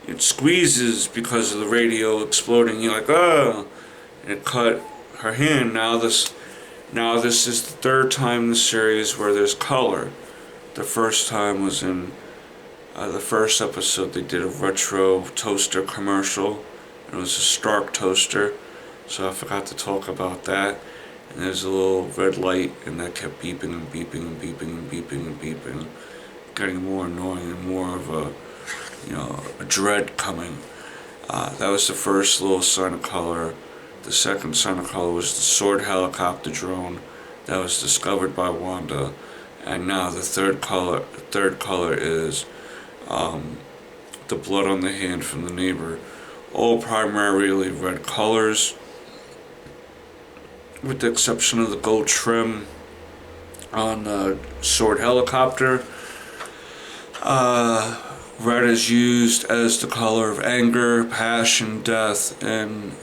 it squeezes because of the radio exploding. You're like, oh, and it cut her hand. Now this is the third time in the series where there's color. The first time was in the first episode. They did a retro toaster commercial. It was a Stark toaster, so I forgot to talk about that. And there's a little red light, and that kept beeping and beeping and beeping and beeping and beeping, getting more annoying and more of a dread coming. That was the first little sign of color. The second sign of color was the S.w.o.r.d helicopter drone that was discovered by Wanda, and now the third color is the blood on the hand from the neighbor. All primarily red colors, with the exception of the gold trim on the S.w.o.r.d helicopter. Red is used as the color of anger, passion, death, and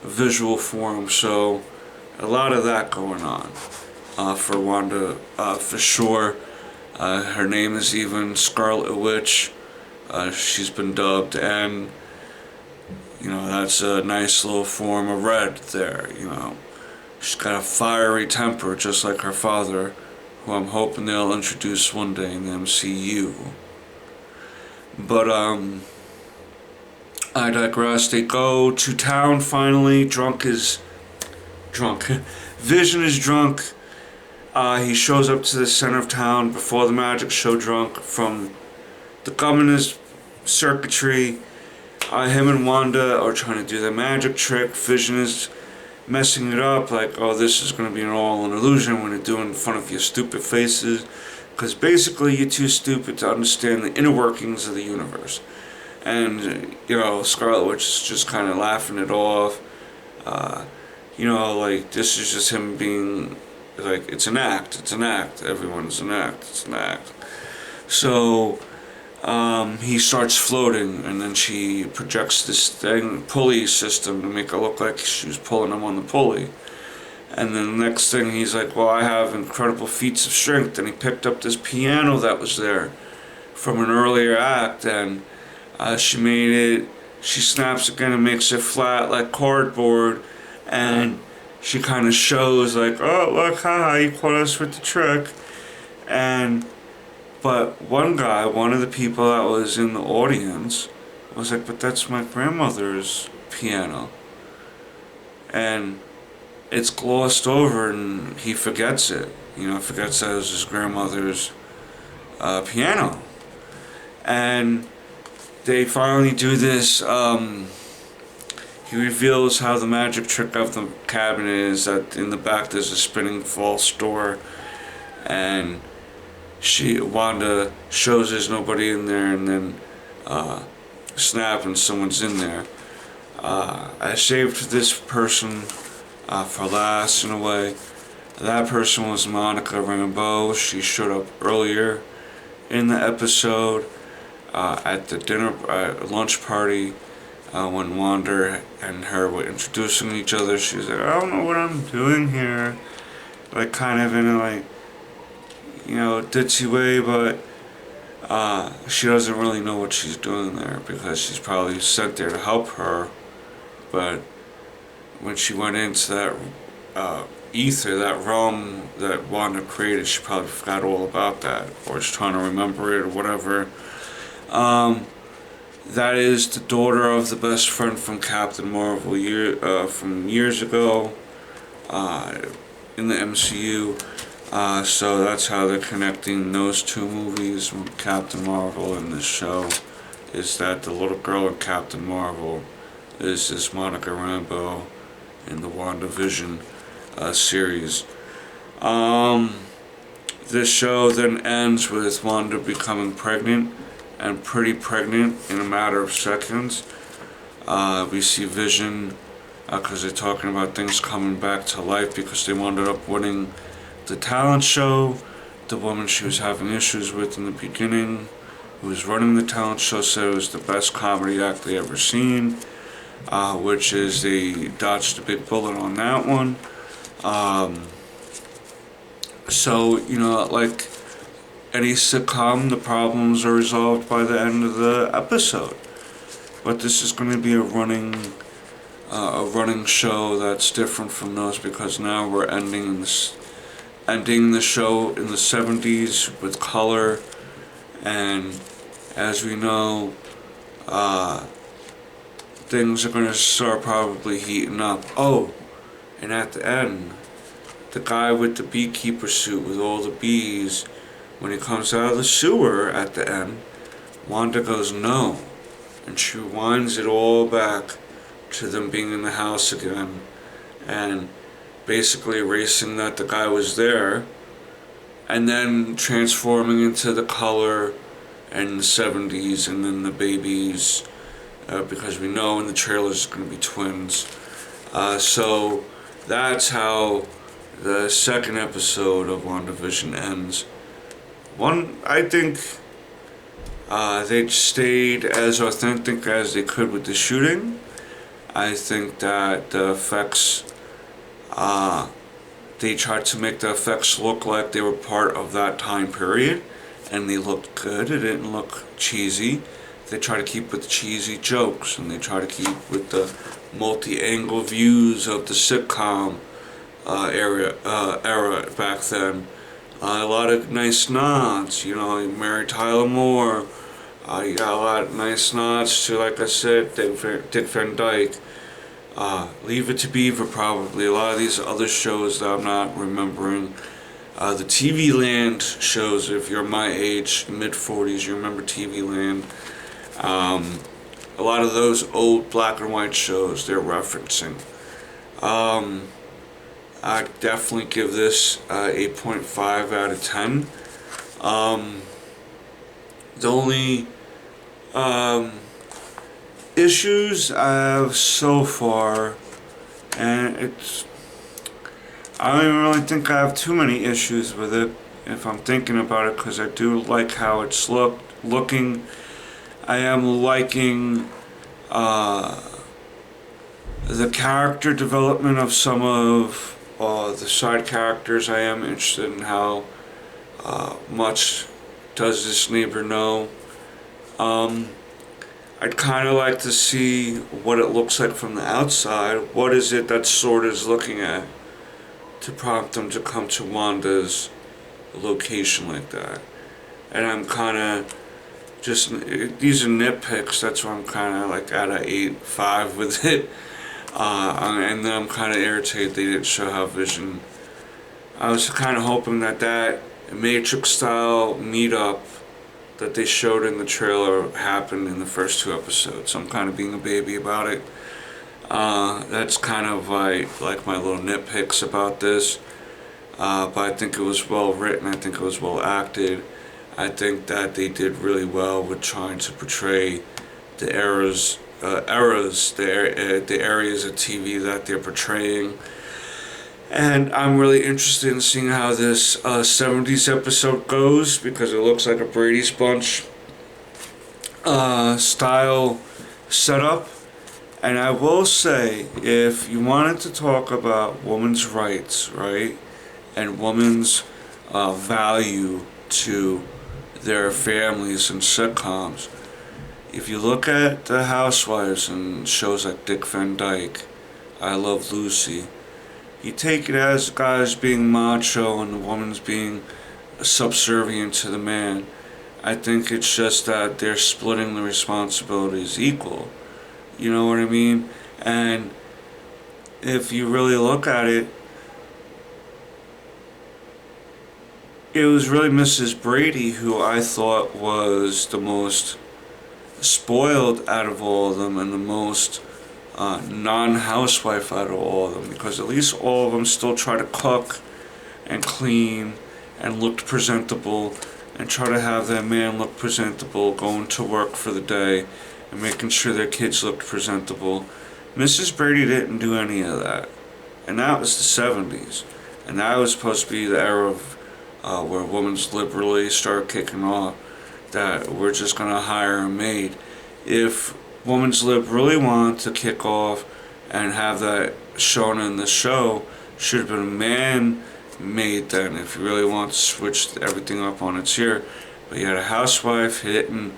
visual form, so a lot of that going on for Wanda, for sure. Her name is even Scarlet Witch. She's been dubbed, and that's a nice little form of red there. She's got a fiery temper, just like her father, who I'm hoping they'll introduce one day in the MCU. But I digress. They go to town finally. Vision is drunk. He shows up to the center of town before the magic show, drunk from the governor's circuitry. Him and Wanda are trying to do their magic trick. Vision is messing it up, like, oh, this is going to be all an illusion. I'm going to do it in front of your stupid faces. Because basically you're too stupid to understand the inner workings of the universe. And, Scarlet Witch is just kind of laughing it off. This is just him being, like, it's an act, everyone's an act, it's an act. So, he starts floating, and then she projects this pulley system to make it look like she was pulling him on the pulley. And then the next thing, he's like, well, I have incredible feats of strength. And he picked up this piano that was there from an earlier act, and she snaps again and makes it flat like cardboard. And she kind of shows like, oh, look, haha, you caught us with the trick. But one of the people that was in the audience was like, but that's my grandmother's piano. And it's glossed over, and he forgets it. Forgets that it was his grandmother's piano. And they finally do this. He reveals how the magic trick of the cabinet is that in the back there's a spinning false door, and Wanda shows there's nobody in there, and then snap and someone's in there. I saved this person for last, in a way. That person was Monica Rambeau. She showed up earlier in the episode at the lunch party when Wanda and her were introducing each other. She was like, I don't know what I'm doing here, like kind of in a ditzy way, but she doesn't really know what she's doing there because she's probably sent there to help her. But when she went into that ether, that realm that Wanda created, she probably forgot all about that, or is trying to remember it, or whatever. That is the daughter of the best friend from Captain Marvel from years ago in the MCU. So that's how they're connecting those two movies, Captain Marvel and this show, is that the little girl in Captain Marvel is this Monica Rambeau in the Wandavision series. This show then ends with Wanda becoming pregnant, and pretty pregnant in a matter of seconds. We see Vision, because they're talking about things coming back to life because they wound up winning the talent show. The woman she was having issues with in the beginning, who was running the talent show, said it was the best comedy act they ever seen. Which is they dodged a big bullet on that one. So, any sitcom, the problems are resolved by the end of the episode. But this is going to be a running show that's different from those, because now we're ending the show in the 70s with color, and as we know, uh, things are going to start probably heating up. Oh, and at the end, the guy with the beekeeper suit with all the bees, when he comes out of the sewer at the end, Wanda goes no, and she winds it all back to them being in the house again, and basically erasing that the guy was there, and then transforming into the color and the 70s, and then the babies, because we know in the trailers it's going to be twins. So that's how the second episode of WandaVision ends. I think they stayed as authentic as they could with the shooting. I think that the effects, they tried to make the effects look like they were part of that time period, and they looked good. It didn't look cheesy. They try to keep with the cheesy jokes, and they try to keep with the multi-angle views of the sitcom era back then. A lot of nice nods, Mary Tyler Moore. You got a lot of nice nods to, like I said, Dick Van Dyke. Leave It to Beaver, probably. A lot of these other shows that I'm not remembering. The TV Land shows, if you're my age, mid-40s, you remember TV Land. A lot of those old black and white shows they're referencing. I definitely give this 8.5 out of 10. The only issues I have so far, and I don't even really think I have too many issues with it if I'm thinking about it, because I do like how it's looking. I am liking the character development of some of the side characters. I am interested in how much does this neighbor know. I'd kind of like to see what it looks like from the outside. What is it that S.W.o.r.D is looking at to prompt them to come to Wanda's location like that? And I'm kind of just, these are nitpicks, that's why I'm kind of like at a 8.5 with it. And then I'm kind of irritated they didn't show how Vision. I was kind of hoping that Matrix style meetup that they showed in the trailer happened in the first 2 episodes. So I'm kind of being a baby about it. That's kind of like my little nitpicks about this. But I think it was well written. I think it was well acted. I think that they did really well with trying to portray the eras, the areas of TV that they're portraying. And I'm really interested in seeing how this 70s episode goes, because it looks like a Brady's Bunch style setup. And I will say, if you wanted to talk about women's rights, right, and women's value to their families and sitcoms, if you look at the Housewives and shows like Dick Van Dyke, I Love Lucy, you take it as guys being macho and the woman's being subservient to the man. I think it's just that they're splitting the responsibilities equal. You know what I mean? And if you really look at it, it was really Mrs. Brady who I thought was the most spoiled out of all of them, and the most non-housewife out of all of them, because at least all of them still try to cook and clean and look presentable, and try to have their man look presentable going to work for the day and making sure their kids looked presentable. Mrs. Brady didn't do any of that, and that was the 70s, and that was supposed to be the era of where women's liberally started kicking off, that we're just going to hire a maid. If women's lib really wanted to kick off and have that shown in the show, should have been a man made then, if you really want to switch everything up on its ear. But you had a housewife who didn't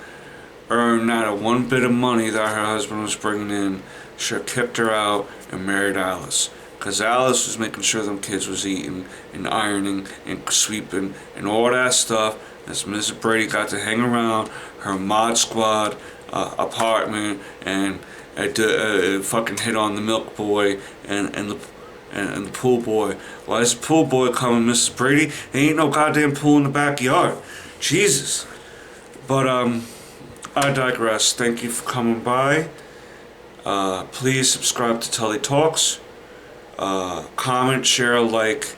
earn not a one bit of money that her husband was bringing in. Should have kicked her out and married Alice. Because Alice was making sure them kids was eating and ironing and sweeping and all that stuff. As Mrs. Brady got to hang around her mod squad apartment and fucking hit on the milk boy and the pool boy. Why is the pool boy coming, Mrs. Brady? There ain't no goddamn pool in the backyard. Jesus. But I digress. Thank you for coming by. Please subscribe to Tully Talks. Comment, share, like,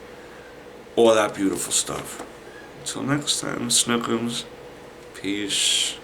all that beautiful stuff. Until next time, Snookums. Peace.